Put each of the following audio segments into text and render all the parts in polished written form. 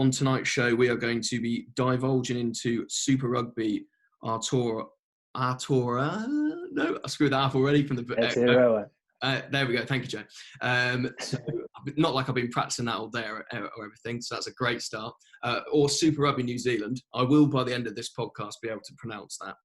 on tonight's show, we are going to be divulging into Super Rugby Aotearoa. No, I screwed that up already from the... Aotearoa. There we go. Thank you, Joe. So, not like I've been practicing that all day or everything, so that's a great start. Or Super Rugby New Zealand. I will, by the end of this podcast, be able to pronounce that.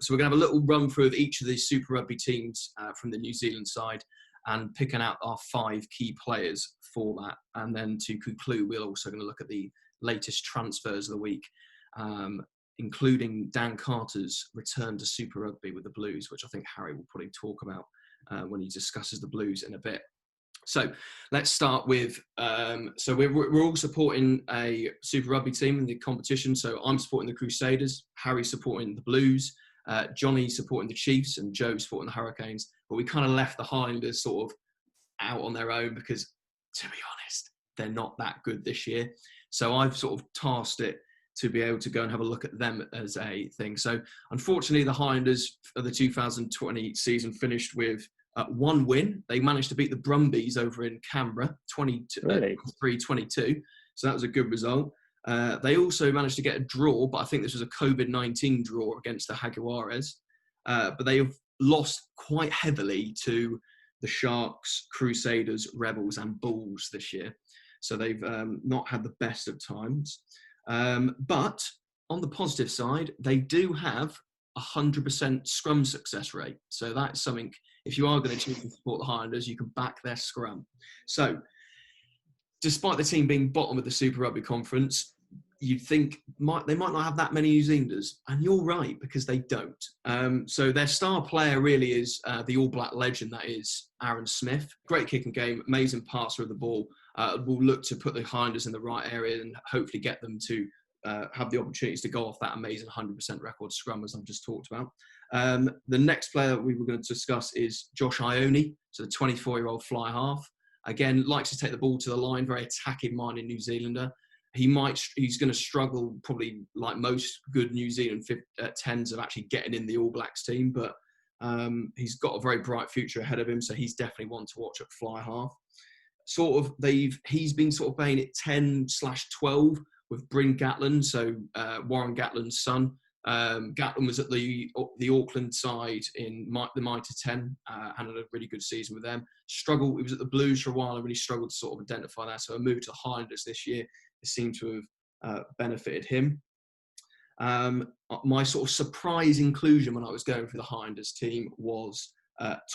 So we're going to have a little run through of each of these Super Rugby teams from the New Zealand side and picking out our 5 key players for that. And then to conclude, we're also going to look at the latest transfers of the week, including Dan Carter's return to Super Rugby with the Blues, which I think Harry will probably talk about when he discusses the Blues in a bit. So let's start with, so we're all supporting a Super Rugby team in the competition. So I'm supporting the Crusaders, Harry's supporting the Blues, Johnny's supporting the Chiefs, and Joe's supporting the Hurricanes. But we kind of left the Highlanders sort of out on their own because, to be honest, they're not that good this year. So I've sort of tasked it to be able to go and have a look at them as a thing. So unfortunately, the Highlanders of the 2020 season finished with 1 win. They managed to beat the Brumbies over in Canberra, 23-22. So that was a good result. They also managed to get a draw, but I think this was a COVID-19 draw against the Jaguares. But they have lost quite heavily to the Sharks, Crusaders, Rebels and Bulls this year. So they've not had the best of times. But on the positive side, they do have 100% scrum success rate. So that's something, if you are going to choose to support the Highlanders, you can back their scrum. So despite the team being bottom of the Super Rugby Conference, you'd think they might not have that many New Zealanders. And you're right, because they don't. So their star player really is the All Black legend, that is Aaron Smith. Great kicking game, amazing passer of the ball. Will look to put the Highlanders in the right area and hopefully get them to have the opportunities to go off that amazing 100% record scrum, as I've just talked about. The next player that we were going to discuss is Josh Ione, so the 24-year-old fly half. Again, likes to take the ball to the line, very attacking-minded New Zealander. He's going to struggle, probably like most good New Zealand 10s, of actually getting in the All Blacks team, but he's got a very bright future ahead of him, so he's definitely one to watch at fly half. He's been sort of playing at 10/12 with Bryn Gatland, so Warren Gatland's son. Gatland was at the Auckland side in the Mitre 10, had a really good season with them. He was at the Blues for a while and really struggled to sort of identify that. So a move to the Highlanders this year, it seemed to have benefited him. My sort of surprise inclusion when I was going through the Highlanders team was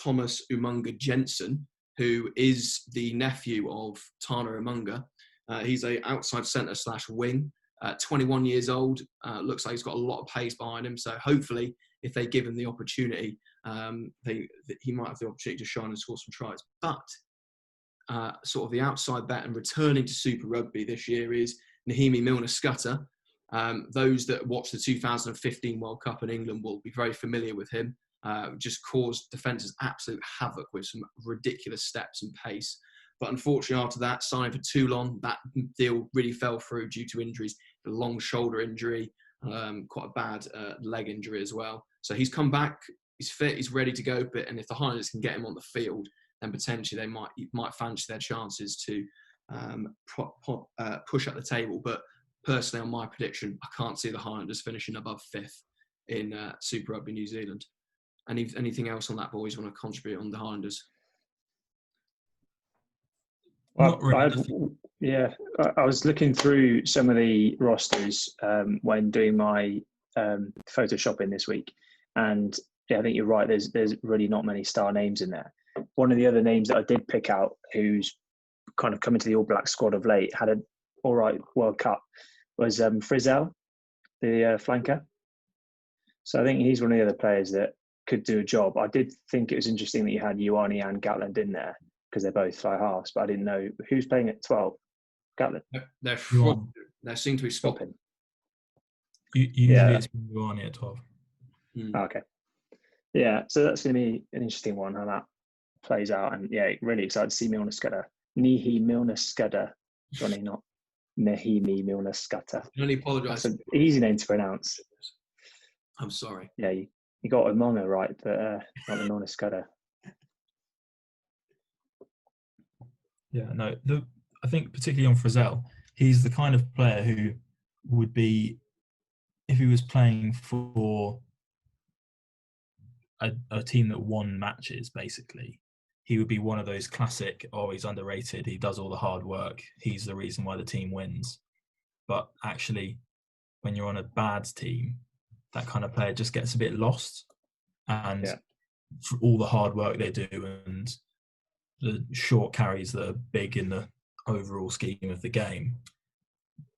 Thomas Umunga Jensen, who is the nephew of Tana Umunga. He's a outside centre / wing, 21 years old. Looks like he's got a lot of pace behind him. So hopefully, if they give him the opportunity, he might have the opportunity to shine and score some tries. But sort of the outside bet and returning to Super Rugby this year is Nahimi Milner-Skudder. Those that watched the 2015 World Cup in England will be very familiar with him. Just caused defences absolute havoc with some ridiculous steps and pace. But unfortunately, after that, signing for Toulon, that deal really fell through due to injuries. A long shoulder injury, quite a bad leg injury as well. So he's come back, he's fit, he's ready to go. And if the Highlanders can get him on the field, then potentially they might fancy their chances to push up the table. But personally, on my prediction, I can't see the Highlanders finishing above 5th in Super Rugby New Zealand. Anything else on that, boys, want to contribute on the Highlanders? Well, I was looking through some of the rosters when doing my photoshopping this week, and I think you're right. There's really not many star names in there. One of the other names that I did pick out, who's kind of come into the All Black squad of late, had an all right World Cup, was Frizzell, the flanker. So I think he's one of the other players that could do a job. I did think it was interesting that you had Ioane and Gatland in there, because they're both fly halves, but I didn't know who's playing at 12. Gatland. They seem to be swapping. Usually it's Ioane at 12. Oh, okay. Yeah, so that's going to be an interesting one, how that plays out. And yeah, really excited to see Milner-Skudder. Nihi Milner-Skudder. Johnny, not Nahimi Milner-Skudder. I can only apologise. That's an easy name to pronounce. I'm sorry. Yeah, you got Umunga right, but not the Milner-Skudder. Yeah, no. I think particularly on Frizzell, he's the kind of player who would be, if he was playing for a team that won matches, basically, he would be one of those classic, oh, he's underrated, he does all the hard work, he's the reason why the team wins. But actually, when you're on a bad team, that kind of player just gets a bit lost. And for all the hard work they do and the short carries that are big in the overall scheme of the game,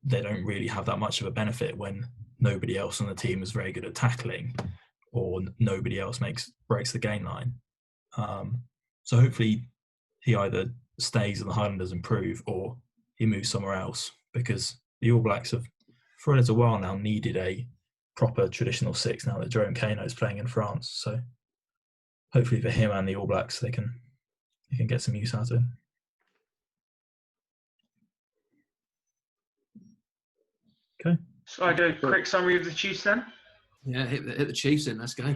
they don't really have that much of a benefit when nobody else on the team is very good at tackling or nobody else breaks the gain line. So hopefully he either stays and the Highlanders improve or he moves somewhere else, because the All Blacks have, for a little while now, needed a proper traditional six now that Jerome Kano is playing in France. So hopefully for him and the All Blacks, they can get some use out of him. Okay. So I do a quick summary of the Chiefs then? Yeah, hit the Chiefs in. Let's go.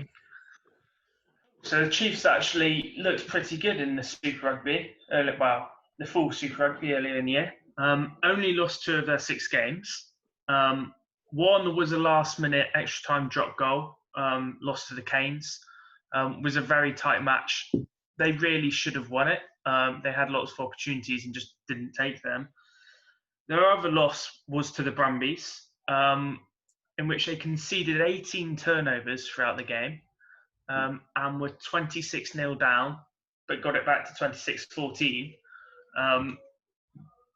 So the Chiefs actually looked pretty good in the Super Rugby, the full Super Rugby earlier in the year. Only lost 2 of their 6 games. One was a last-minute extra-time drop goal, lost to the Canes. Was a very tight match. They really should have won it. They had lots of opportunities and just didn't take them. Their other loss was to the Brumbies, in which they conceded 18 turnovers throughout the game. And were 26-0 down, but got it back to 26-14,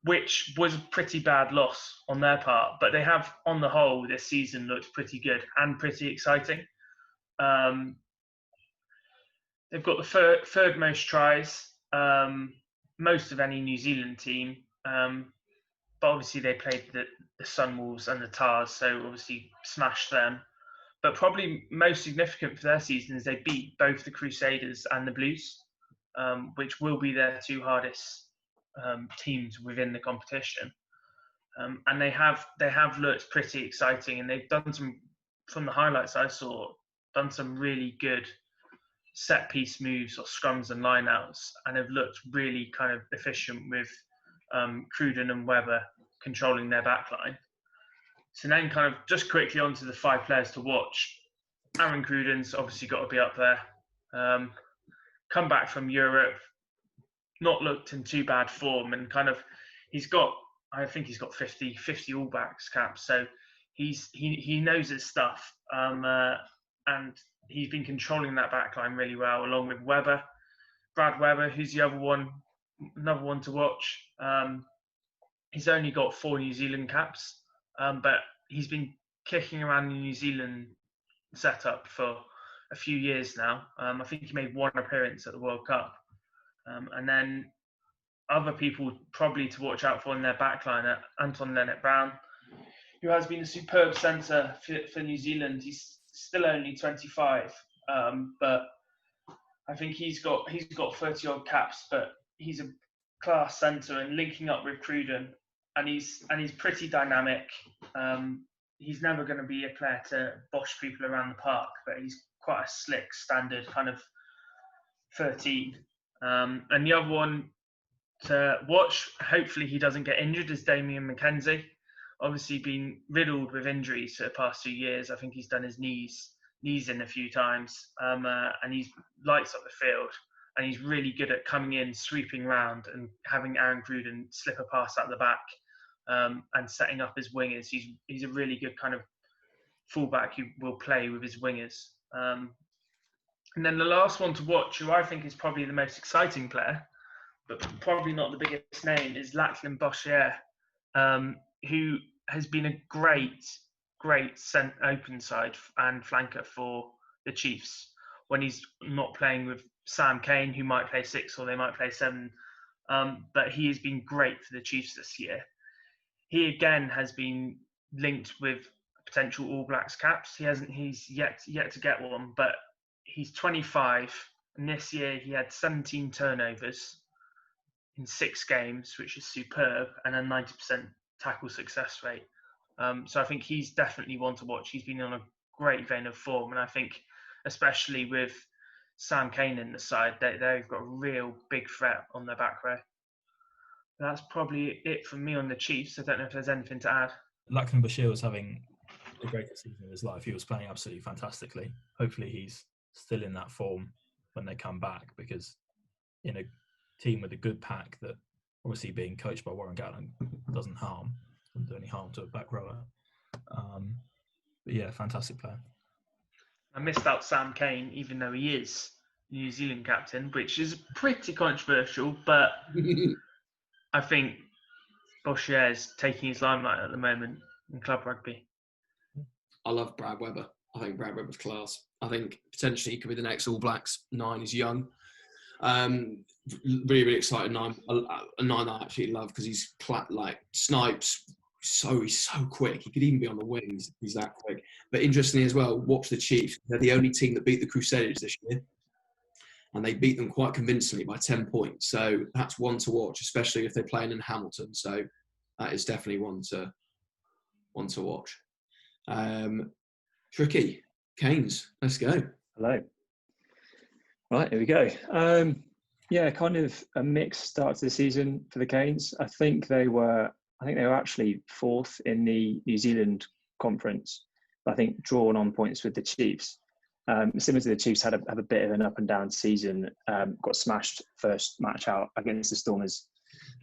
which was a pretty bad loss on their part. But they have, on the whole, this season looked pretty good and pretty exciting. They've got the third most tries, most of any New Zealand team. But obviously they played the Sunwolves and the Tars, so obviously smashed them. But probably most significant for their season is they beat both the Crusaders and the Blues, which will be their 2 hardest teams within the competition. And they have looked pretty exciting, and they've done some, from the highlights I saw, done some really good set piece moves or scrums and lineouts, and have looked really kind of efficient with Cruden and Webber controlling their backline. So then kind of just quickly onto the 5 players to watch. Aaron Cruden's obviously got to be up there. Come back from Europe, not looked in too bad form, and kind of I think he's got 50 All Blacks caps, so he knows his stuff, and he's been controlling that backline really well, along with Webber, Brad Webber, who's another one to watch. He's only got 4 New Zealand caps. But he's been kicking around the New Zealand setup for a few years now. I think he made 1 appearance at the World Cup. And then other people probably to watch out for in their backline, Anton Leonard-Brown, who has been a superb centre for New Zealand. He's still only 25, but I think he's got 30-odd caps, but he's a class centre, and linking up with Cruden. And he's pretty dynamic. He's never going to be a player to bosh people around the park, but he's quite a slick, standard kind of 13. And the other one to watch, hopefully he doesn't get injured, is Damien McKenzie. Obviously been riddled with injuries for the past 2 years. I think he's done his knees in a few times, and he lights up the field. And he's really good at coming in, sweeping round, and having Aaron Cruden slip a pass out the back, and setting up his wingers. He's a really good kind of fullback who will play with his wingers. And then the last one to watch, who I think is probably the most exciting player, but probably not the biggest name, is Lachlan Boshier, who has been a great open side and flanker for the Chiefs when he's not playing with Sam Cane, who might play 6 or they might play 7. But he has been great for the Chiefs this year. He again has been linked with potential All Blacks caps. He's yet to get one, but he's 25, and this year he had 17 turnovers in 6 games, which is superb, and a 90% tackle success rate. So I think he's definitely one to watch. He's been on a great vein of form, and I think especially with Sam Cane in the side, they've got a real big threat on their back row. That's probably it from me on the Chiefs. I don't know if there's anything to add. Lachlan Bashir was having the greatest season of his life. He was playing absolutely fantastically. Hopefully he's still in that form when they come back, because in a team with a good pack, that obviously being coached by Warren Gatland doesn't do any harm to a back rower. But yeah, fantastic player. I missed out Sam Cane, even though he is New Zealand captain, which is pretty controversial, but I think Boshier is taking his limelight at the moment in club rugby. I love Brad Webber. I think Brad Webber's class. I think potentially he could be the next All Blacks 9. He's young. Really, really excited 9. A 9 I actually love because he's like snipes. He's so quick. He could even be on the wings. He's that quick. But interestingly as well, watch the Chiefs. They're the only team that beat the Crusaders this year. And they beat them quite convincingly by 10 points. So that's one to watch, especially if they're playing in Hamilton. So that is definitely one to watch. Tricky. Canes, let's go. Hello. Right, here we go. Yeah, kind of a mixed start to the season for the Canes. I think they were actually 4th in the New Zealand conference. I think drawn on points with the Chiefs. Similar to the Chiefs, have a bit of an up and down season. Got smashed first match out against the Stormers,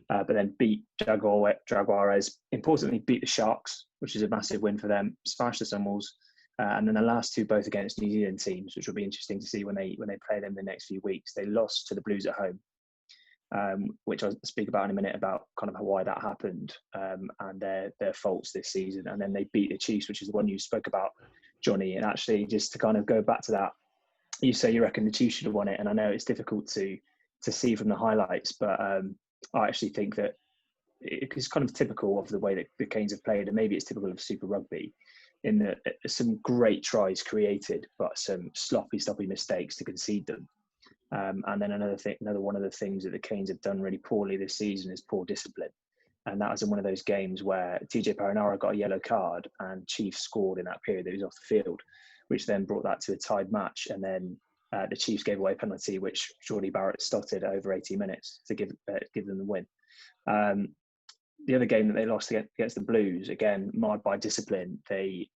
but then beat Jaguares. Importantly, beat the Sharks, which is a massive win for them. Smashed the Sunwolves, and then the last 2 both against New Zealand teams, which will be interesting to see when they play them the next few weeks. They lost to the Blues at home, which I'll speak about in a minute about kind of why that happened and their faults this season. And then they beat the Chiefs, which is the one you spoke about, Johnny. And actually, just to kind of go back to that, you say you reckon the Chiefs should have won it, and I know it's difficult to see from the highlights, but I actually think that it's kind of typical of the way that the Canes have played, and maybe it's typical of Super Rugby, in that some great tries created, but some sloppy mistakes to concede them. And then another one of the things that the Canes have done really poorly this season is poor discipline. And that was in one of those games where TJ Paranara got a yellow card and Chiefs scored in that period that he was off the field, which then brought that to a tied match. And then the Chiefs gave away a penalty, which Geordie Barrett stotted over 80 minutes to give them the win. The other game that they lost against the Blues, again, marred by discipline, they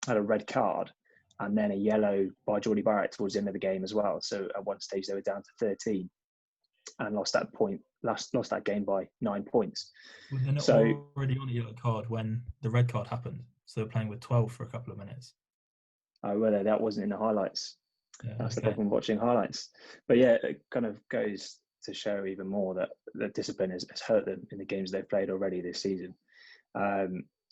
had a red card and then a yellow by Geordie Barrett towards the end of the game as well. So at one stage they were down to 13 and lost that game by 9 points. Were they not already on a yellow card when the red card happened? So they were playing with 12 for a couple of minutes. Oh, well, that wasn't in the highlights. Yeah, That's the problem watching highlights. But yeah, it kind of goes to show even more that the discipline has hurt them in the games they've played already this season.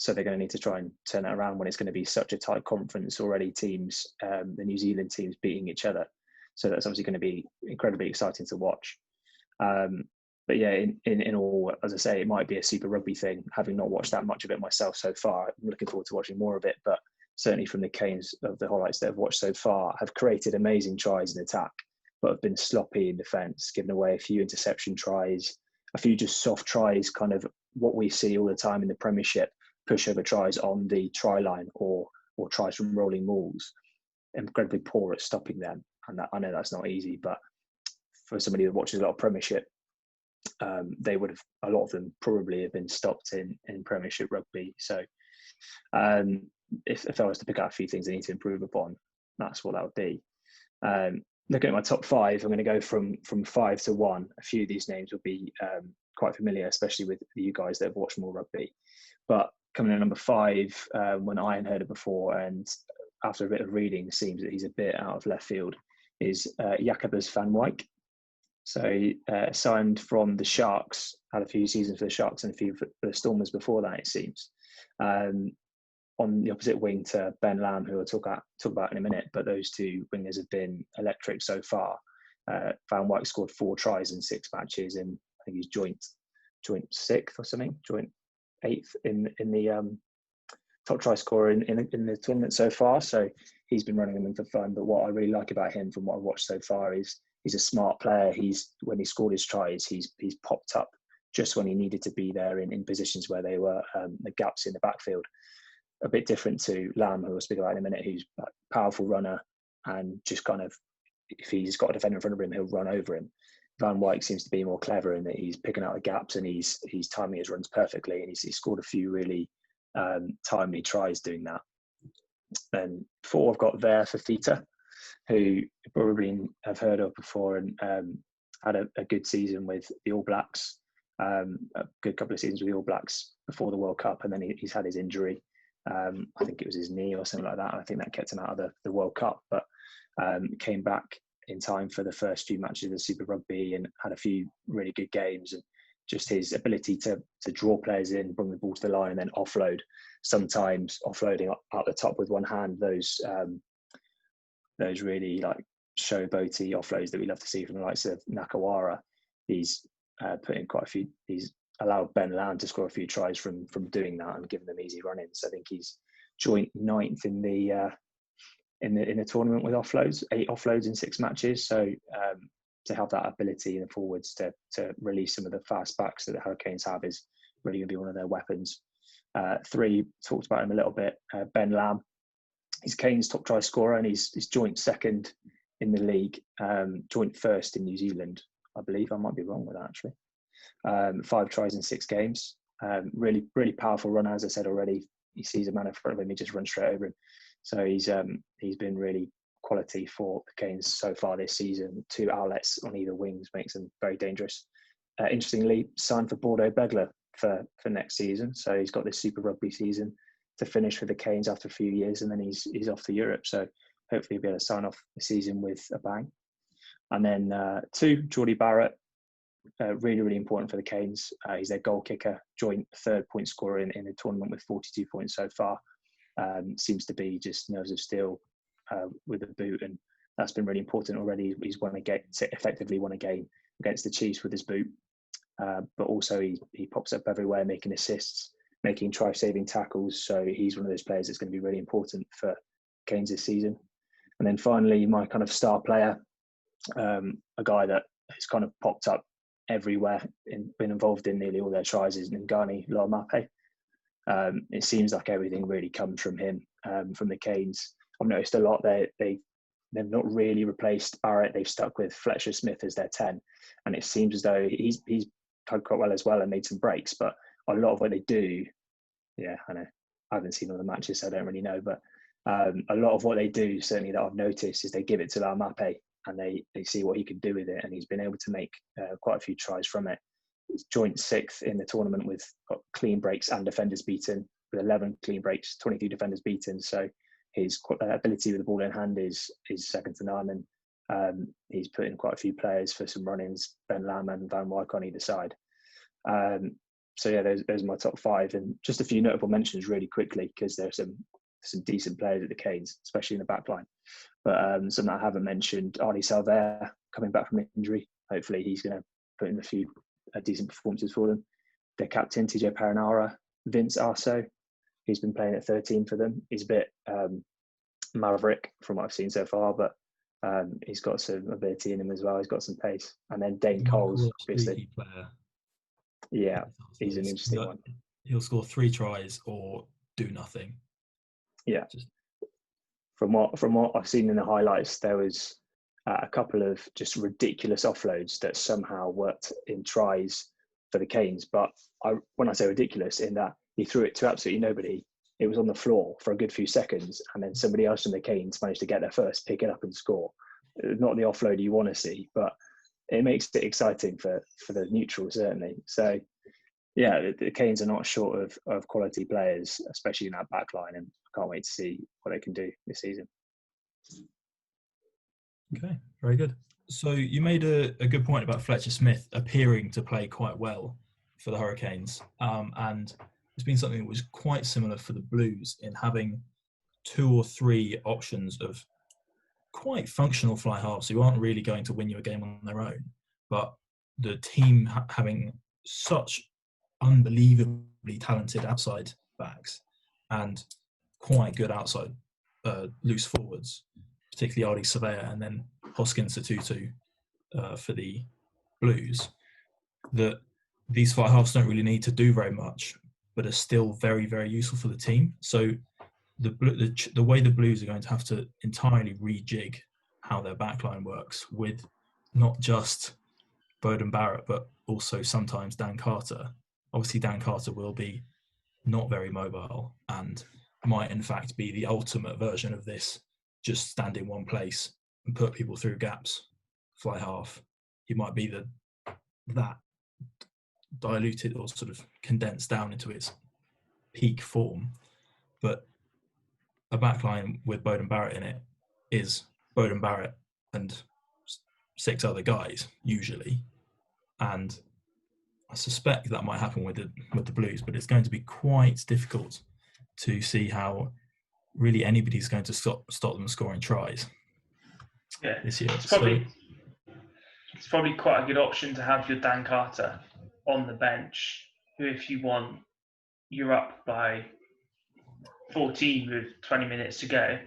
So they're going to need to try and turn it around when it's going to be such a tight conference already. Teams, the New Zealand teams beating each other. So that's obviously going to be incredibly exciting to watch. But yeah, in all, as I say, it might be a Super Rugby thing, having not watched that much of it myself so far. I'm looking forward to watching more of it, but certainly from the Canes, of the highlights that I've watched so far, have created amazing tries in attack, but have been sloppy in defence, given away a few interception tries, a few just soft tries, kind of what we see all the time in the Premiership, pushover tries on the try line or tries from rolling mauls. Incredibly poor at stopping them. And I know that's not easy, but for somebody that watches a lot of Premiership, they would have, a lot of them probably have been stopped in Premiership rugby. So if I was to pick out a few things I need to improve upon, that's what that would be. Looking at my top 5, I'm going to go from 5 to 1. A few of these names will be quite familiar, especially with you guys that have watched more rugby. But coming in at number 5, when I hadn't heard it before, and after a bit of reading, it seems that he's a bit out of left field, is Jacobus van Wyk. So he signed from the Sharks, had a few seasons for the Sharks and a few for the Stormers before that, it seems. On the opposite wing to Ben Lamb, who I'll talk about in a minute, but those 2 wingers have been electric so far. Van Wyk scored 4 tries in 6 matches, and I think he's joint 6th or something, joint 8th in the top try scorer in the tournament so far. So he's been running them for fun. But what I really like about him, from what I've watched so far, is he's a smart player. When he scored his tries, he's popped up just when he needed to be there in positions where they were the gaps in the backfield. A bit different to Lamb, who I'll speak about in a minute, who's a powerful runner and just kind of, if he's got a defender in front of him, he'll run over him. Van Wyk seems to be more clever in that he's picking out the gaps and he's timing his runs perfectly, and he's scored a few really timely tries doing that. Then 4 I've got there for Fita, who you probably have heard of before, and had a good season with the All Blacks, a good couple of seasons with the All Blacks before the World Cup, and then he's had his injury. I think it was his knee or something like that, and I think that kept him out of the World Cup, but came back in time for the first few matches of the Super Rugby and had a few really good games. And just his ability to draw players in, bring the ball to the line, and then offload, sometimes offloading out the top with one hand, those really like showboaty offloads that we love to see from the likes of Nakawara. He's put in quite a few. He's allowed Ben Lam to score a few tries from doing that and giving them easy run-ins. I think he's joint 9th in the tournament with offloads, 8 offloads in 6 matches. So to have that ability in the forwards to release some of the fast backs that the Hurricanes have is really going to be one of their weapons. 3, talked about him a little bit. Ben Lam, he's Canes' top try scorer, and he's joint 2nd in the league, joint 1st in New Zealand, I believe. I might be wrong with that, actually. 5 tries in 6 games. Really, really powerful runner, as I said already. He sees a man in front of him, he just runs straight over him. So he's been really quality for the Canes so far this season. 2 outlets on either wings makes them very dangerous. Interestingly, signed for Bordeaux Begler for next season. So he's got this Super Rugby season to finish with the Canes after a few years, and then he's off to Europe. So hopefully he'll be able to sign off the season with a bang. And then 2, Geordie Barrett, really, really important for the Canes. He's their goal kicker, joint 3rd point scorer in the tournament with 42 points so far. Seems to be just nerves of steel with the boot, and that's been really important already. He's effectively won a game against the Chiefs with his boot, but also he pops up everywhere, making assists, making try-saving tackles. So he's one of those players that's going to be really important for Canes this season. And then finally, my kind of star player, a guy that has kind of popped up everywhere and been involved in nearly all their tries, is Ngani Loamape. It seems like everything really comes from him, from the Canes. I've noticed a lot they've not really replaced Barrett. They've stuck with Fletcher Smith as their 10, and it seems as though he's played quite well as well and made some breaks. But a lot of what they do, yeah, I know I haven't seen all the matches, so I don't really know. But a lot of what they do, certainly that I've noticed, is they give it to Loamape and they see what he can do with it, and he's been able to make quite a few tries from it. It's joint 6th in the tournament with clean breaks and defenders beaten, with 11 clean breaks, 22 defenders beaten. So his ability with the ball in hand is second to none, and he's put in quite a few players for some run-ins, Ben Lam and Van Wyk on either side. So yeah, those are my top 5, and just a few notable mentions really quickly, because there's some decent players at the Canes, especially in the back line. But some that I haven't mentioned, Arnie Salvaire coming back from injury. Hopefully he's going to put in a few decent performances for them. Their captain, TJ Paranara, Vince Arso, he's been playing at 13 for them. He's a bit maverick from what I've seen so far, but he's got some ability in him as well. He's got some pace. And then Dane Coles, obviously. Yeah, he's an interesting one. He'll score 3 tries or do nothing. Yeah. From what I've seen in the highlights, there was a couple of just ridiculous offloads that somehow worked in tries for the Canes. But when I say ridiculous, in that he threw it to absolutely nobody. It was on the floor for a good few seconds, and then somebody else from the Canes managed to get there first, pick it up and score. Not the offload you want to see, but it makes it exciting for the neutral, certainly. So, yeah, the Canes are not short of quality players, especially in that back line, and I can't wait to see what they can do this season. Okay, very good. So you made a good point about Fletcher Smith appearing to play quite well for the Hurricanes, and it's been something that was quite similar for the Blues in having 2 or 3 options of quite functional fly halves who aren't really going to win you a game on their own, but the team having such unbelievably talented outside backs and quite good outside loose forwards, particularly Arnie Surveyor and then Hoskins Satutu for the Blues, that these fly halves don't really need to do very much, but are still very, very useful for the team. So the way the Blues are going to have to entirely rejig how their backline works, with not just Beauden Barrett, but also sometimes Dan Carter. Obviously, Dan Carter will be not very mobile and might in fact be the ultimate version of this, just stand in one place and put people through gaps, fly half. He might be that diluted or sort of condensed down into its peak form. But a backline with Beauden Barrett in it is Beauden Barrett and 6 other guys usually, and I suspect that might happen with the Blues, but it's going to be quite difficult to see how really anybody's going to stop them scoring tries this year. It's probably quite a good option to have your Dan Carter on the bench, who, if you want, you're up by 14 with 20 minutes to go.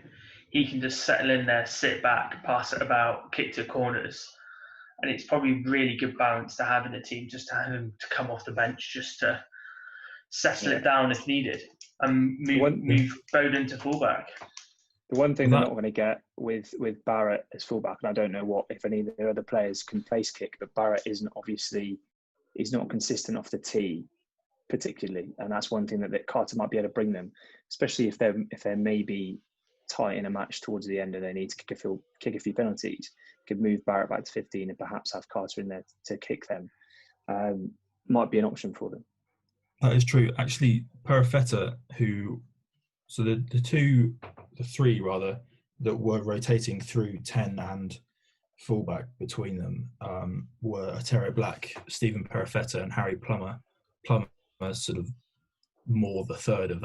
He can just settle in there, sit back, pass it about, kick to corners. And it's probably really good balance to have in the team, just to have him to come off the bench just to settle it down if needed and move Beauden to fullback. The one thing they're not going to get with Barrett as fullback, and I don't know if any of the other players can place kick, but Barrett he's not consistent off the tee particularly, and that's one thing that Carter might be able to bring them, especially if they're maybe tight in a match towards the end and they need to kick a few penalties. Could move Barrett back to 15 and perhaps have Carter in there to kick them. Might be an option for them. That is true. Actually, Perifetta, so the three rather that were rotating through 10 and fullback between them were Aotearoa Black, Stephen Perifetta, and Harry Plummer. Plummer is sort of more the third of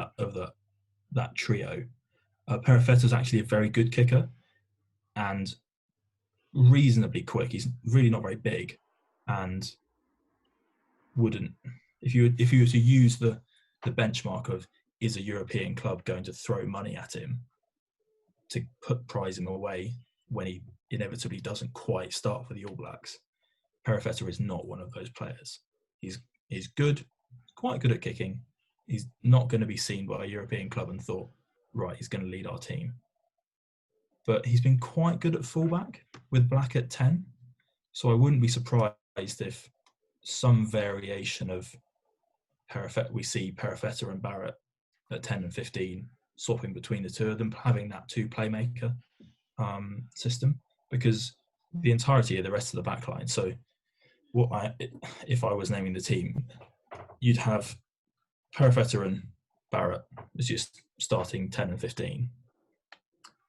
that trio. Perifetta is actually a very good kicker and reasonably quick. He's really not very big, and wouldn't, if you were to use the benchmark of is a European club going to throw money at him to prize him away when he inevitably doesn't quite start for the All Blacks, Perifetta is not one of those players. He's good, quite good at kicking. He's not going to be seen by a European club and thought, right, he's going to lead our team. But he's been quite good at fullback with Black at 10. So I wouldn't be surprised if some variation of Perifetta, we see Perifetta and Barrett at 10 and 15, swapping between the two of them, having that two playmaker system, because the entirety of the rest of the backline. So if I was naming the team, you'd have Perifetta and Barrett as just starting 10 and 15.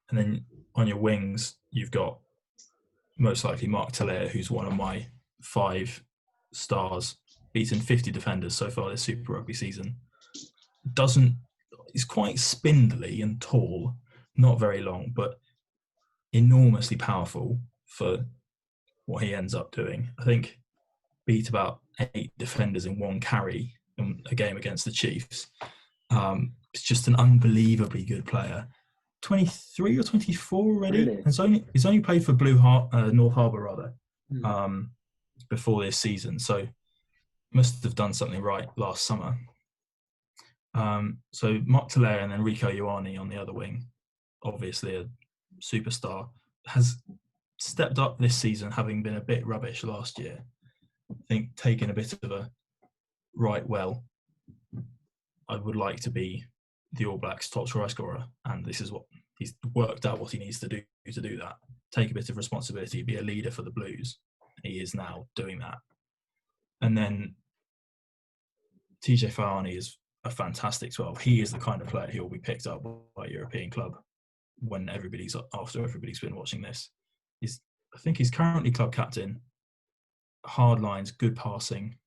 And then on your wings, you've got most likely Mark Talaire, who's one of my 5 stars, beaten 50 defenders so far this Super Rugby season. He's quite spindly and tall, not very long, but enormously powerful for what he ends up doing. I think beat about 8 defenders in one carry in a game against the Chiefs. It's just an unbelievably good player. 23 or 24 already. Really? He's only played for North Harbour before this season, so must have done something right last summer. So Mark Talaire and then Rico Ioane on the other wing, obviously a superstar, has stepped up this season, having been a bit rubbish last year. I think taking a bit of a I would like to be the All Blacks' top try scorer, and this is what he's worked out what he needs to do that. Take a bit of responsibility, be a leader for the Blues. He is now doing that. And then TJ Faiani is a fantastic 12. He is the kind of player who will be picked up by a European club when after everybody's been watching this. I think he's currently club captain. Hard lines, good passing,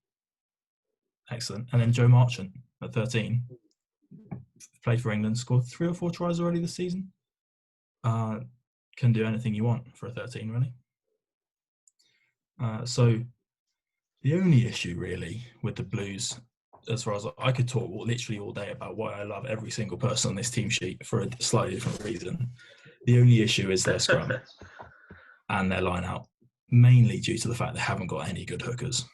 excellent. And then Joe Marchant at 13, played for England, scored 3 or 4 tries already this season. Can do anything you want for a 13, really. So the only issue really with the Blues, as far as I could talk literally all day about why I love every single person on this team sheet for a slightly different reason. The only issue is their scrum and their line out, mainly due to the fact they haven't got any good hookers.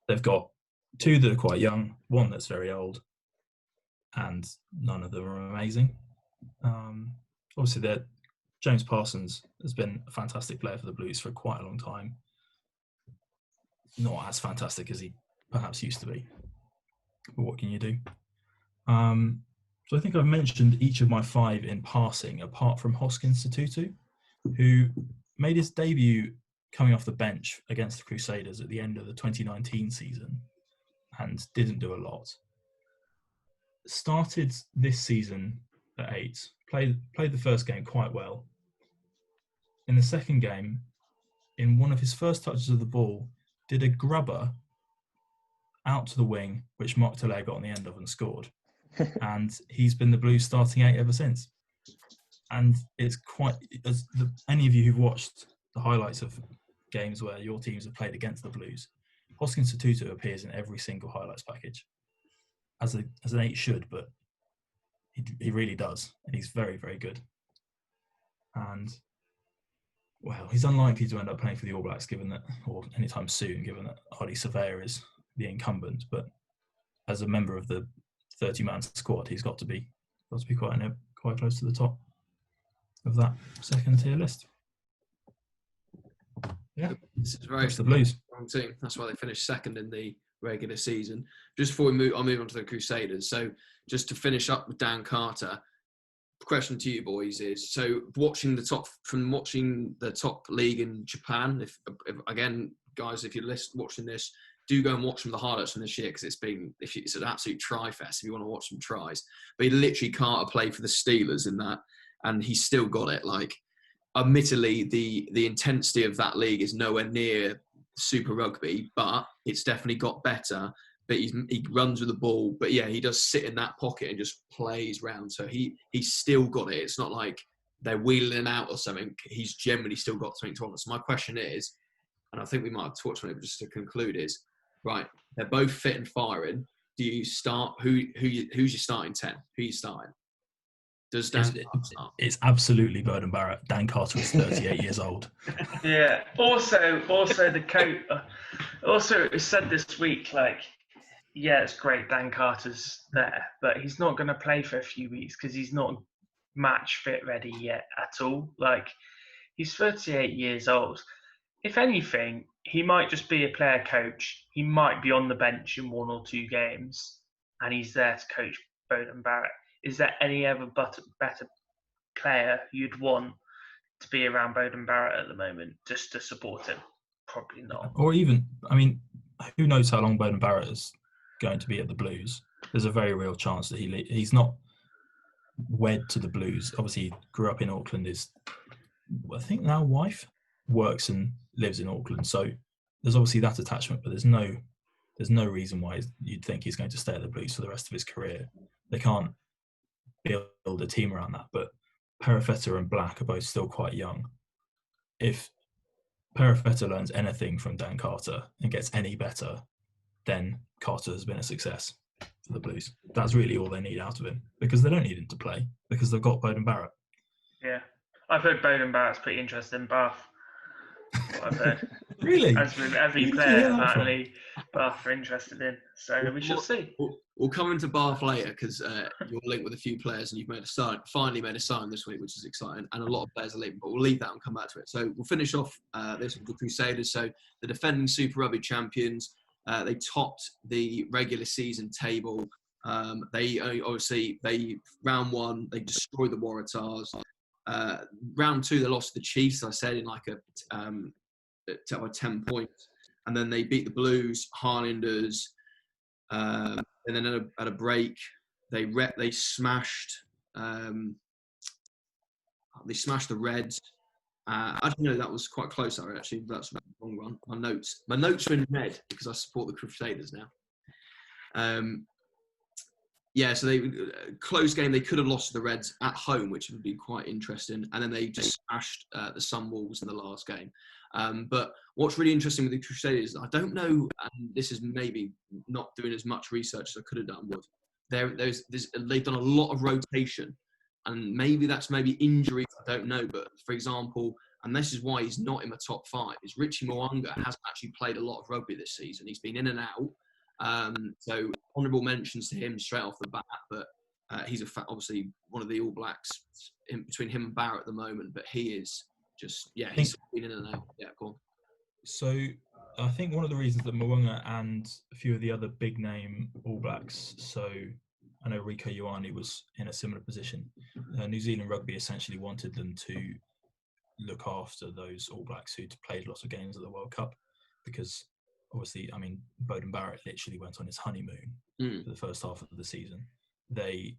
They've got 2 that are quite young, 1 that's very old, and none of them are amazing. Obviously, James Parsons has been a fantastic player for the Blues for quite a long time. not as fantastic as he perhaps used to be. But what can you do? So I think I've mentioned each of my 5 in passing, apart from Hoskins Sotutu, who made his debut coming off the bench against the Crusaders at the end of the 2019 season and didn't do a lot. Started this season at 8, played the first game quite well. In the second game, in one of his first touches of the ball, did a grubber out to the wing, which Mokhtar got on the end of and scored. And he's been the Blues starting 8 ever since. And it's quite, any of you who've watched the highlights of games where your teams have played against the Blues, Hoskins Sotutu appears in every single highlights package, as an 8 should, but he really does, and he's very, very good. And well, he's unlikely to end up playing for the All Blacks, given that, or anytime soon, given that Hardy Surveyor is the incumbent. But as a member of the 30-man squad, he's got to be quite close to the top of that second tier list. Yeah, this is very the Blues. Strong team. That's why they finished second in the regular season. Just before I'll move on to the Crusaders. So just to finish up with Dan Carter, question to you boys is, so watching the top league in Japan, if again guys, if you're watching this, do go and watch some of the highlights from this year, because it's an absolute try fest if you want to watch some tries. But he literally Carter played for the Steelers in that, and he still got it. Like, admittedly, the intensity of that league is nowhere near Super Rugby, but it's definitely got better. But he runs with the ball. But yeah, he does sit in that pocket and just plays round. So he's still got it. It's not like they're wheeling out or something. He's generally still got something to offer. So my question is, and I think we might have touched on it, but just to conclude is, right, they're both fit and firing. Do you start, who's your starting 10? Who are you starting? Does Dan Carter start? It's absolutely Burden Barrett. Dan Carter is 38 years old. Yeah. Also the coach. Also, it was said this week, like, yeah, it's great Dan Carter's there, but he's not going to play for a few weeks because he's not match fit ready yet at all. Like, he's 38 years old. If anything, he might just be a player coach. He might be on the bench in 1 or 2 games, and he's there to coach Beauden Barrett. Is there any other better player you'd want to be around Beauden Barrett at the moment just to support him? Probably not. Or even, I mean, who knows how long Beauden Barrett is going to be at the Blues? There's a very real chance that he's not wed to the Blues. Obviously, he grew up in Auckland. His, I think now wife works and lives in Auckland. So there's obviously that attachment, but there's no reason why you'd think he's going to stay at the Blues for the rest of his career. They can't build a team around that. But Perifetta and Black are both still quite young. If Perifetta learns anything from Dan Carter and gets any better, then Carter has been a success for the Blues. That's really all they need out of him, because they don't need him to play, because they've got Beauden Barrett. Yeah. I've heard Beauden Barrett's pretty interested in Bath. I've heard. Really? As with every player, apparently, Bath are interested in. So we shall see. We'll come into Bath later, because you're linked with a few players and you've finally made a sign this week, which is exciting. And a lot of players are leaving, but we'll leave that and come back to it. So we'll finish off this with the Crusaders. So the defending Super Rugby champions, they topped the regular season table. They round 1, they destroyed the Waratahs. Round 2, they lost to the Chiefs, I said, in like a 10 points. And then they beat the Blues, Highlanders, and then at a break, they smashed the Reds. Actually, no, that was quite close. Sorry, actually, that's the wrong one. My notes are in red because I support the Crusaders now. Yeah, so they close game. They could have lost to the Reds at home, which would be quite interesting. And then they just smashed the Sunwolves in the last game. But what's really interesting with the Crusaders, I don't know, and this is maybe not doing as much research as I could have done, but they've done a lot of rotation. And maybe that's injuries, I don't know. But for example, and this is why he's not in my top 5, is Richie Mo'unga hasn't actually played a lot of rugby this season. He's been in and out. So honourable mentions to him straight off the bat, but he's obviously one of the All Blacks in between him and Barrett at the moment, but he is just, he's been in and out. Yeah, cool. So I think one of the reasons that Mo'unga and a few of the other big name All Blacks, so I know Rieko Ioane was in a similar position. New Zealand Rugby essentially wanted them to look after those All Blacks who'd played lots of games at the World Cup, because obviously, I mean, Beauden Barrett literally went on his honeymoon for the first half of the season. They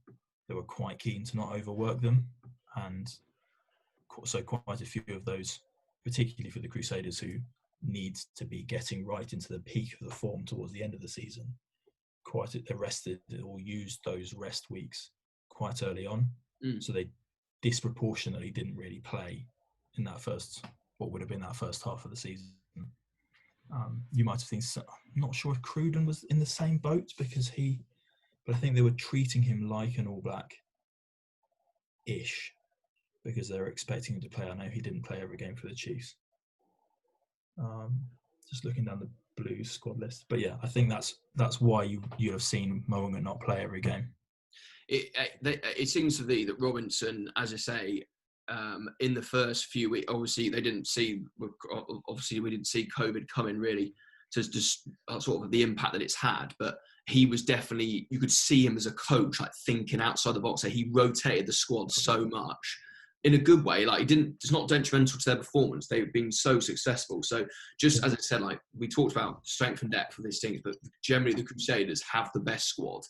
were quite keen to not overwork them, and so quite a few of those, particularly for the Crusaders, who need to be getting right into the peak of the form towards the end of the season, they rested or used those rest weeks quite early on. So they disproportionately didn't really play in what would have been that first half of the season. You might have seen, I'm not sure if Cruden was in the same boat, but I think they were treating him like an All Black-ish, because they were expecting him to play. I know he didn't play every game for the Chiefs. Just looking down the Blues squad list, but yeah, I think that's why you have seen Mo'unga not play every game. It seems to be that Robinson, as I say, in the first few weeks, obviously we didn't see COVID coming really to just sort of the impact that it's had, but he was definitely, you could see him as a coach, like thinking outside the box. So he rotated the squad so much in a good way. Like it's not detrimental to their performance. They've been so successful. So just as I said, like we talked about strength and depth for these things, but generally the Crusaders have the best squad.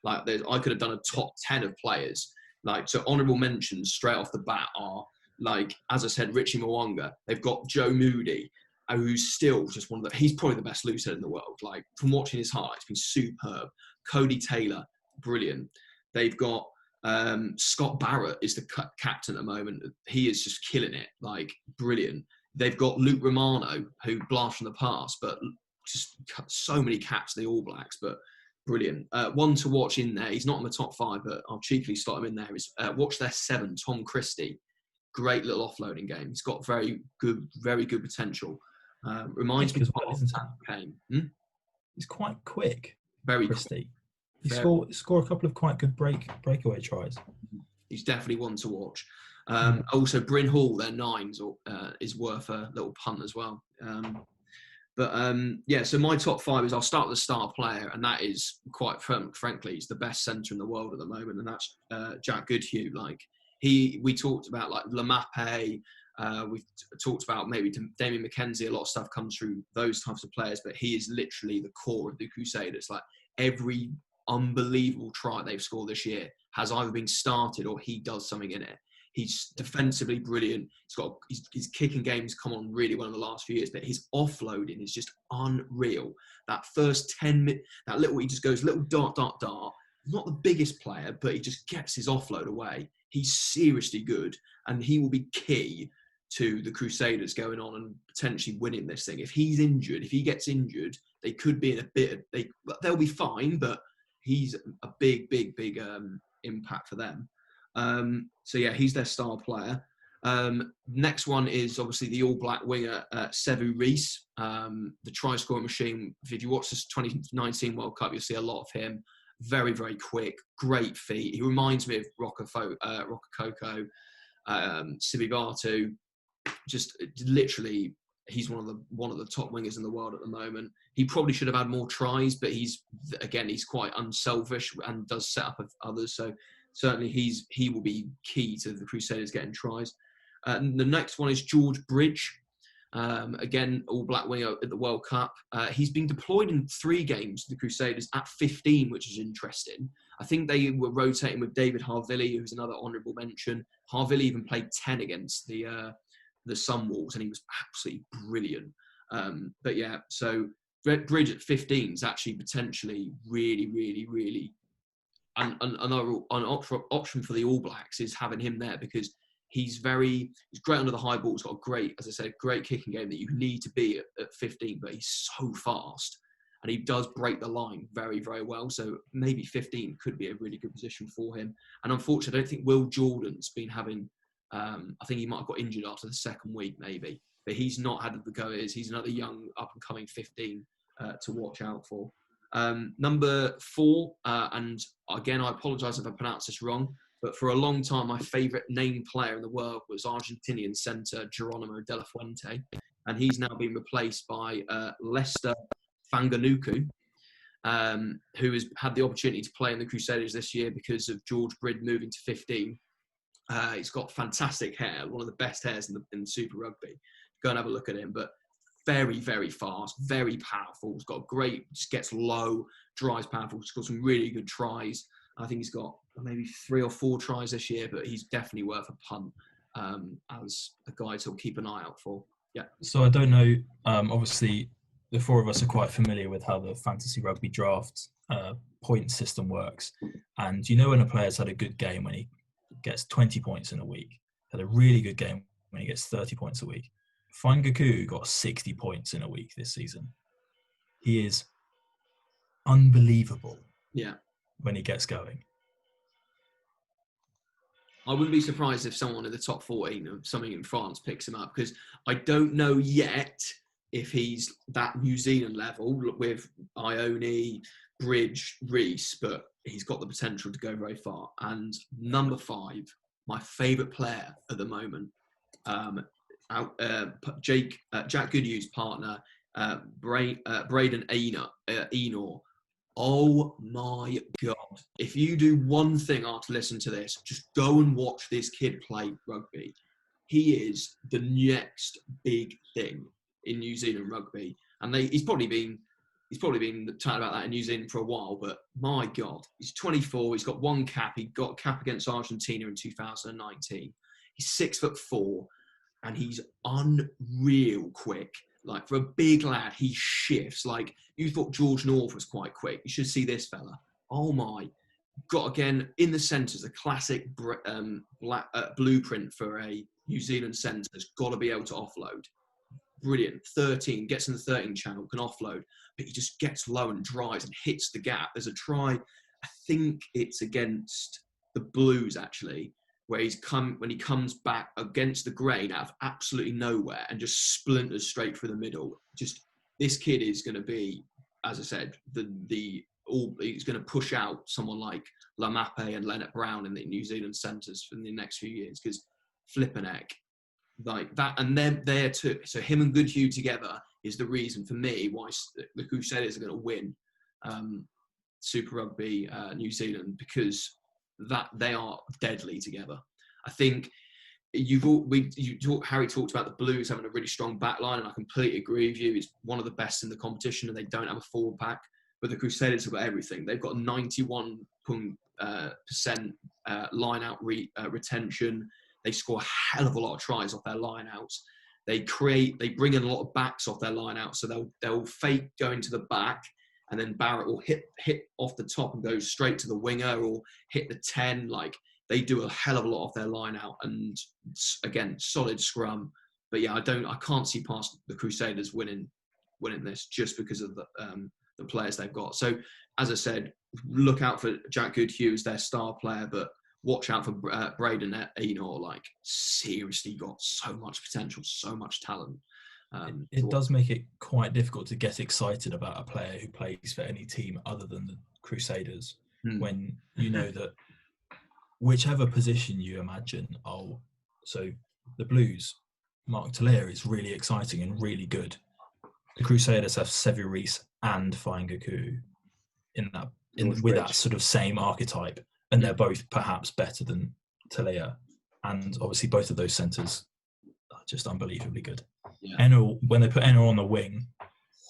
Like I could have done a top 10 of players. Like, so honourable mentions straight off the bat are, like, as I said, Richie Mo'unga. They've got Joe Moody, who's still just he's probably the best loosehead in the world. Like, from watching his highlights, been superb. Cody Taylor, brilliant. They've got Scott Barrett is the captain at the moment. He is just killing it, like, brilliant. They've got Luke Romano, who blasts from the past, but just so many caps the All Blacks, but brilliant. One to watch in there. He's not in the top 5, but I'll cheekily slot him in there. Is watch their 7, Tom Christie. Great little offloading game. He's got very good potential. Reminds me of Kane. He's quite quick. Very Christie. He scored a couple of quite good breakaway tries. He's definitely one to watch. Also, Bryn Hall, their 9s, is worth a little punt as well. So my top 5 is, I'll start with the star player, and that is, quite frankly, he's the best centre in the world at the moment, and that's Jack Goodhue. Like, we talked about like Lamape, we've talked about maybe Damien McKenzie. A lot of stuff comes through those types of players, but he is literally the core of the Crusaders. Like, every unbelievable try they've scored this year has either been started or he does something in it. He's defensively brilliant. His kicking game's come on really well in the last few years, but his offloading is just unreal. That first 10 minutes, he just goes little dart. He's not the biggest player, but he just gets his offload away. He's seriously good, and he will be key to the Crusaders going on and potentially winning this thing. If he gets injured, they could be in they'll be fine, but he's a big impact for them. He's their star player. Next one is obviously the All Black winger, Sevu Reece, the try scoring machine. If you watch this 2019 World Cup, you'll see a lot of him. Very, very quick, great feet. He reminds me of Rokoko, Sivivatu. Just literally, he's one of the top wingers in the world at the moment. He probably should have had more tries, but he's quite unselfish and does set up of others. So certainly he will be key to the Crusaders getting tries. The next one is George Bridge. Again, All Black winger at the World Cup. He's been deployed in 3 games to the Crusaders at 15, which is interesting. I think they were rotating with David Harvilli, who's another honourable mention. Harvilli even played 10 against the Sunwolves, and he was absolutely brilliant. So Bridge at 15 is actually potentially really, really, really an option for the All Blacks, is having him there, because he's great under the high ball. He's got a great kicking game that you need to be at 15, but he's so fast and he does break the line very, very well. So maybe 15 could be a really good position for him. And unfortunately, I don't think Will Jordan's been having, I think he might have got injured after the second week maybe, but he's not had the go. He's another young up and coming 15 to watch out for. Number 4, and again, I apologise if I pronounce this wrong, but for a long time, my favourite named player in the world was Argentinian centre Geronimo De La Fuente. and he's now been replaced by Lester Fanganuku, who has had the opportunity to play in the Crusaders this year because of George Brid moving to 15. He's got fantastic hair, one of the best hairs in Super Rugby. Go and have a look at him. But very, very fast, very powerful. He's got great, just gets low, drives powerful. He's got some really good tries. I think he's got maybe 3 or 4 tries this year, but he's definitely worth a punt as a guy to keep an eye out for. Yeah. So I don't know. Obviously, the 4 of us are quite familiar with how the fantasy rugby draft point system works. And you know when a player's had a good game when he gets 20 points in a week, had a really good game when he gets 30 points a week. Fangaku got 60 points in a week this season. He is unbelievable. Yeah. When he gets going. I wouldn't be surprised if someone in the top 14 or something in France picks him up, because I don't know yet if he's that New Zealand level with Ione, Bridge, Reese, but he's got the potential to go very far. And number 5, my favourite player at the moment, Jack Goodhue's partner, Braden Enor. Oh my God. If you do one thing after listening to this, just go and watch this kid play rugby. He is the next big thing in New Zealand rugby. And he's probably been chatting about that in New Zealand for a while, but my God, he's 24, he's got 1 cap, he got a cap against Argentina in 2019. He's 6'4", and he's unreal quick. Like, for a big lad, he shifts. Like, you thought George North was quite quick. You should see this fella. Oh, my. Got, again, in the centres, a classic blueprint for a New Zealand centre. Has got to be able to offload. Brilliant. 13, gets in the 13 channel, can offload. But he just gets low and drives and hits the gap. There's a try, I think it's against the Blues, actually, where when he comes back against the grain out of absolutely nowhere and just splinters straight through the middle. Just, this kid is going to be, as I said, he's going to push out someone like Lamape and Leonard Brown in the New Zealand centres in the next few years, because flipping heck, like that, and they're there too. So him and Goodhue together is the reason for me why the Crusaders are going to win Super Rugby New Zealand, because that they are deadly together. I think Harry talked about the Blues having a really strong back line, and I completely agree with you. It's one of the best in the competition, and they don't have a forward pack. But the Crusaders have got everything. They've got 91% line out retention. They score a hell of a lot of tries off their line outs. They bring in a lot of backs off their line out, so they'll fake going to the back, and then Barrett will hit off the top and go straight to the winger, or hit the 10. Like, they do a hell of a lot of their line out, and again, solid scrum. But yeah, I can't see past the Crusaders winning this, just because of the players they've got. So, as I said, look out for Jack Goodhue as their star player, but watch out for Braden Enor. Like, seriously got so much potential, so much talent. It does make it quite difficult to get excited about a player who plays for any team other than the Crusaders, when you know that whichever position you imagine, so the Blues, Mark Talia is really exciting and really good. The Crusaders have Sevu Reece and Fangaku with that sort of same archetype, and they're both perhaps better than Talia, and obviously both of those centres are just unbelievably good. Yeah. Enor, when they put Enor on the wing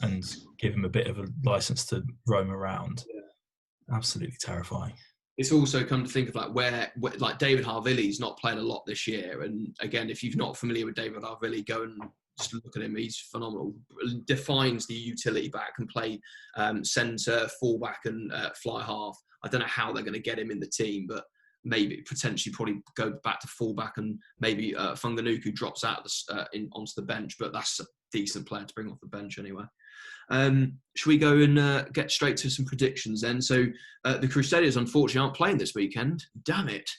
and give him a bit of a license to roam around, absolutely terrifying. It's also come to think of where like David Harvilli's not played a lot this year, and again, if you're not familiar with David Harvilli, go and just look at him. He's phenomenal. Defines the utility back, and play centre, fullback, and fly half. I don't know how they're going to get him in the team, but maybe potentially probably go back to fullback, and maybe Fanganuku drops out onto the bench. But that's a decent player to bring off the bench anyway. Should we go and get straight to some predictions then? So the Crusaders unfortunately aren't playing this weekend. Damn it.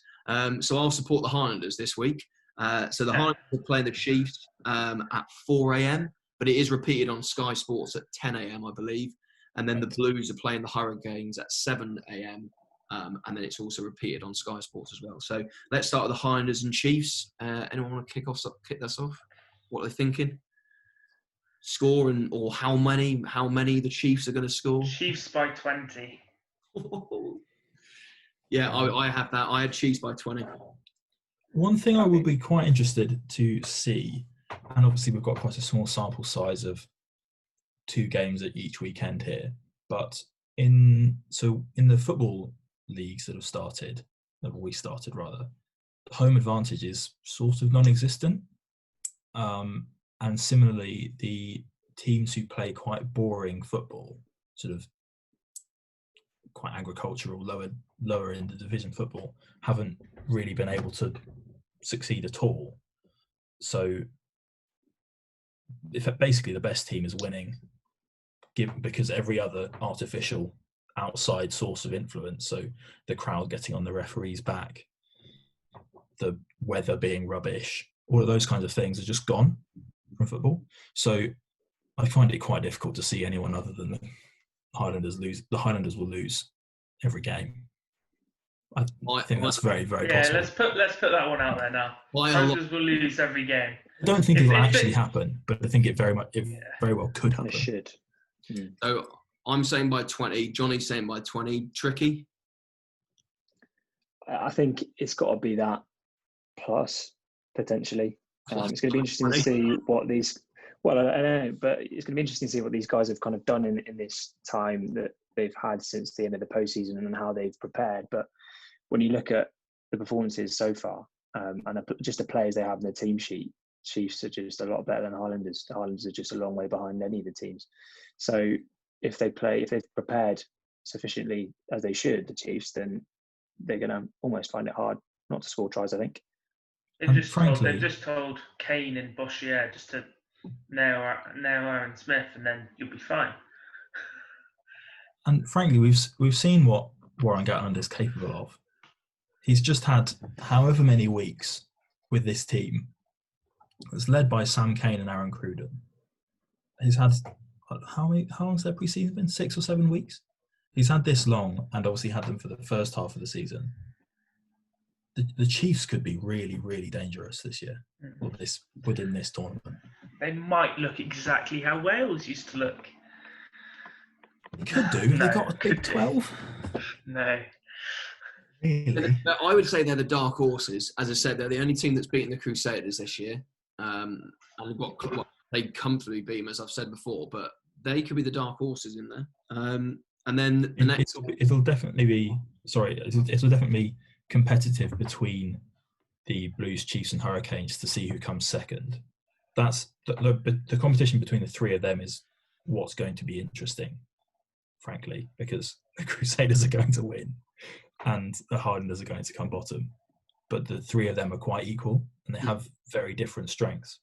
So I'll support the Highlanders this week. So the Highlanders are playing the Chiefs at 4 a.m, but it is repeated on Sky Sports at 10 a.m, I believe. And then the Blues are playing the Hurricanes at 7 a.m, and then it's also repeated on Sky Sports as well. So let's start with the Highlanders and Chiefs. Anyone want to kick this off? What are they thinking? score or how many the Chiefs are going to score? Chiefs by 20. Yeah, I have that. I had Chiefs by 20. One thing I would be quite interested to see, and obviously we've got quite a small sample size of 2 games at each weekend here, but in the football leagues that have started, that we started rather, home advantage is sort of non-existent. And similarly, the teams who play quite boring football, sort of quite agricultural, lower in the division football, haven't really been able to succeed at all. So if basically the best team is winning, because every other artificial outside source of influence, so the crowd getting on the referee's back, the weather being rubbish, all of those kinds of things are just gone from football. So I find it quite difficult to see anyone other than the Highlanders lose. The Highlanders will lose every game. I think that's very, very possible. Let's put that one out there now. Highlanders will lose every game. I don't think it will actually happen, but I think it very well could happen. It should. So I'm saying by 20. Johnny's saying by 20. Tricky? I think it's got to be that plus, potentially. It's going to be interesting to see what these... Well, I know, but it's going to be interesting to see what these guys have kind of done in this time that they've had since the end of the postseason and how they've prepared. But when you look at the performances so far and just the players they have in the team sheet, Chiefs are just a lot better than Highlanders. The Highlanders are just a long way behind any of the teams. So if they've prepared sufficiently as they should, the Chiefs, then they're going to almost find it hard not to score tries, I think. They've just told Kane and Boshier just to nail Aaron Smith, and then you'll be fine. And frankly, we've seen what Warren Gatland is capable of. He's just had however many weeks with this team. It's led by Sam Cane and Aaron Cruden. He's had how long's their pre-season been? 6 or 7 weeks. He's had this long, and obviously had them for the first half of the season. The Chiefs could be really, really dangerous this year, within this tournament. They might look exactly how Wales used to look. They could do. No, they got a Big 12. No. Really? I would say they're the dark horses. As I said, they're the only team that's beaten the Crusaders this year. And they comfortably beat them, as I've said before, but they could be the dark horses in there. And then the next... It'll definitely be competitive between the Blues, Chiefs and Hurricanes to see who comes second. That's the competition between the 3 of them is what's going to be interesting, frankly, because the Crusaders are going to win and the Highlanders are going to come bottom. But the 3 of them are quite equal and they have very different strengths.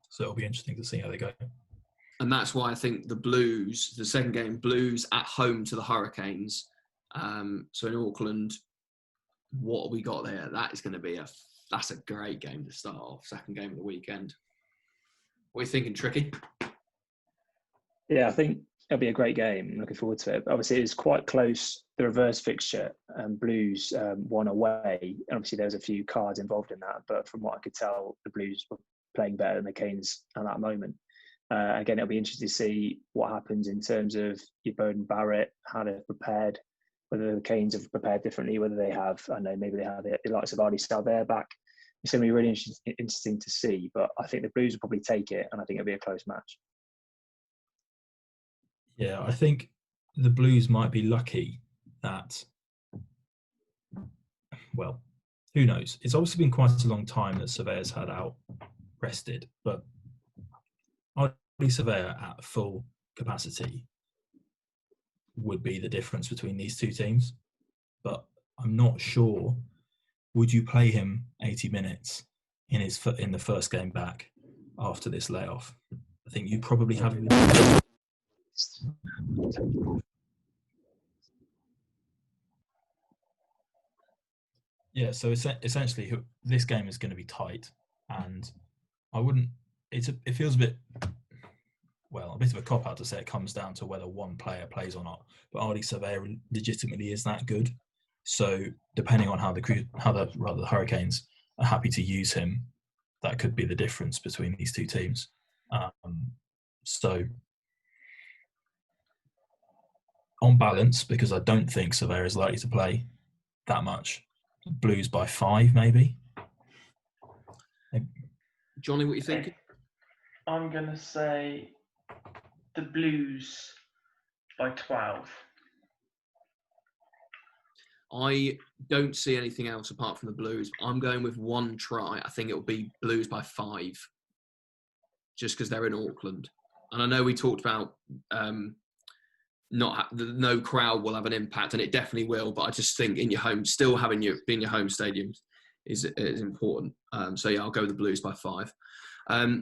So it'll be interesting to see how they go. And that's why I think the Blues, the second game, Blues at home to the Hurricanes. So in Auckland, what we got there, that is going to be that's a great game to start off, second game of the weekend. What are you thinking, Tricky? Yeah, I think it'll be a great game. I'm looking forward to it. Obviously, it's quite close, the reverse fixture. Blues won away. Obviously, there was a few cards involved in that, but from what I could tell, the Blues were playing better than the Canes at that moment. Again, it'll be interesting to see what happens in terms of your Bowden Barrett, how they've prepared, whether the Canes have prepared differently, whether they have, I know maybe they have the likes of Ardy Salvaire back. It's going to be really interesting to see, but I think the Blues will probably take it, and I think it'll be a close match. Yeah, I think the Blues might be lucky that, well, who knows? It's obviously been quite a long time that Surveyor's had out rested, but Ardy Surveyor at full capacity would be the difference between these 2 teams. But I'm not sure, would you play him 80 minutes in the first game back after this layoff? I think you probably have... Yeah, so essentially this game is going to be tight, and I wouldn't... It feels a bit of a cop-out to say it comes down to whether one player plays or not, but Ardy Surveyor legitimately is that good. So depending on how the Hurricanes are happy to use him, that could be the difference between these 2 teams. So on balance, because I don't think Surveyor is likely to play that much, Blues by 5 maybe. Johnny, what you thinking? I'm going to say the Blues by 12. I don't see anything else apart from the Blues. I'm going with one try. I think it'll be Blues by 5, just because they're in Auckland. And I know we talked about no crowd will have an impact, and it definitely will. But I just think in your home, still having being your home stadium is important. So yeah, I'll go with the Blues by 5.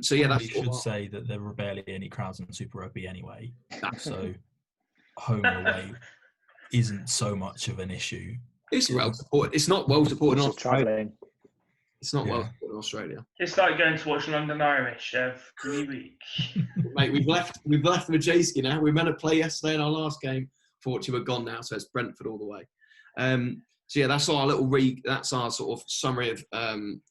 So yeah, we should say that there were barely any crowds in Super Rugby anyway. So home and away isn't so much of an issue. It's well supported. It's not well supported in Australia. Traveling. It's not well supported in Australia. It's like going to watch London Irish every week. Mate, we've left Majayski now. We were meant to play yesterday in our last game. Fortunately, we're gone now, so it's Brentford all the way. So yeah, that's our that's our sort of summary of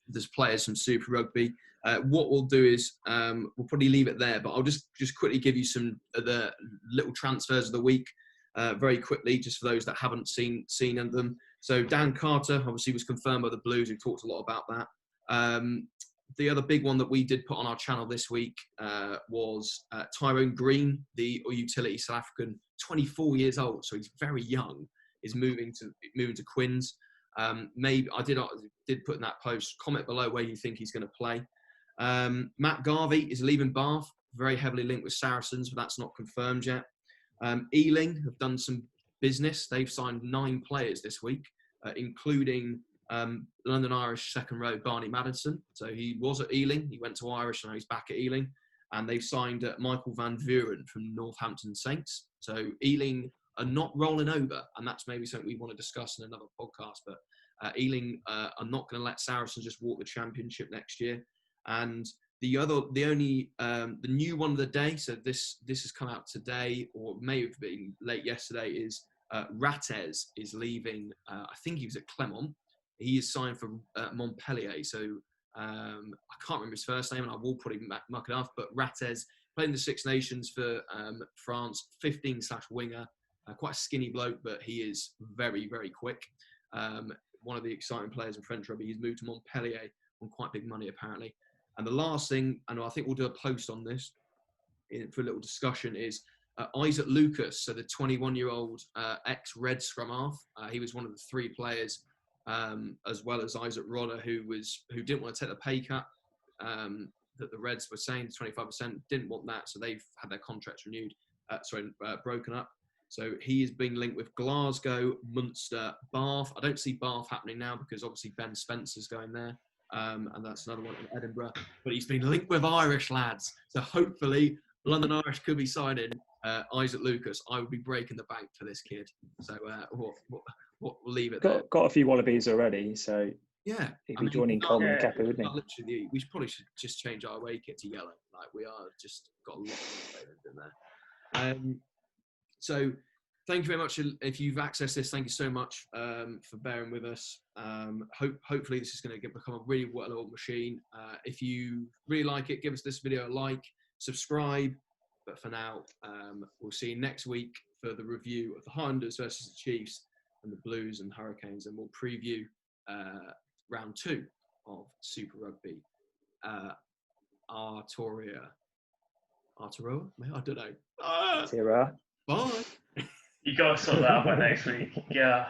there's players from Super Rugby. What we'll do is we'll probably leave it there, but I'll just quickly give you some of the little transfers of the week very quickly, just for those that haven't seen them. So Dan Carter obviously was confirmed by the Blues. We talked a lot about that. The other big one that we did put on our channel this week was Tyrone Green, the utility South African, 24 years old, so he's very young, is moving to Quins. Maybe I did put in that post. Comment below where you think he's going to play. Matt Garvey is leaving Bath, very heavily linked with Saracens, but that's not confirmed yet. Ealing have done some business. They've signed 9 players this week, including London Irish second row Barney Madison. So he was at Ealing, he went to Irish, and now he's back at Ealing. And they've signed Michael Van Vuren from Northampton Saints. So Ealing are not rolling over, and that's maybe something we want to discuss in another podcast. But Ealing are not going to let Saracens just walk the championship next year. And the new one of the day, so this has come out today, or may have been late yesterday, is Rattez is leaving. I think he was at Clermont. He is signed for Montpellier. So I can't remember his first name, and I will probably muck it up. But Rattez played in the Six Nations for France, 15/winger. Quite a skinny bloke, but he is very, very quick. One of the exciting players in French rugby. He's moved to Montpellier on quite big money, apparently. And the last thing, and I think we'll do a post on this for a little discussion, is Isaac Lucas, so the 21-year-old ex-Red scrum half. He was one of the 3 players, as well as Isaac Rodder, who didn't want to take the pay cut that the Reds were saying, 25%, didn't want that, so they've had their contracts broken up. So he is being linked with Glasgow, Munster, Bath. I don't see Bath happening now because obviously Ben Spencer's going there. And that's another one in Edinburgh. But he's been linked with Irish lads. So hopefully London Irish could be signing Isaac Lucas. I would be breaking the bank for this kid. So we'll leave it there. Got a few Wallabies already, so yeah, he'd be joining Coleman and Kepa, wouldn't he? Literally, we probably should just change our away kit to yellow. Like we are just got a lot of players in there. So thank you very much. If you've accessed this, thank you so much for bearing with us. Hopefully this is going to become a really well-oiled machine. If you really like it, give us this video a like, subscribe. But for now, we'll see you next week for the review of the Highlanders versus the Chiefs and the Blues and Hurricanes, and we'll preview round 2 of Super Rugby Aotearoa. I don't know. Aotearoa. Bye. You got to sort that out by next week. Yeah.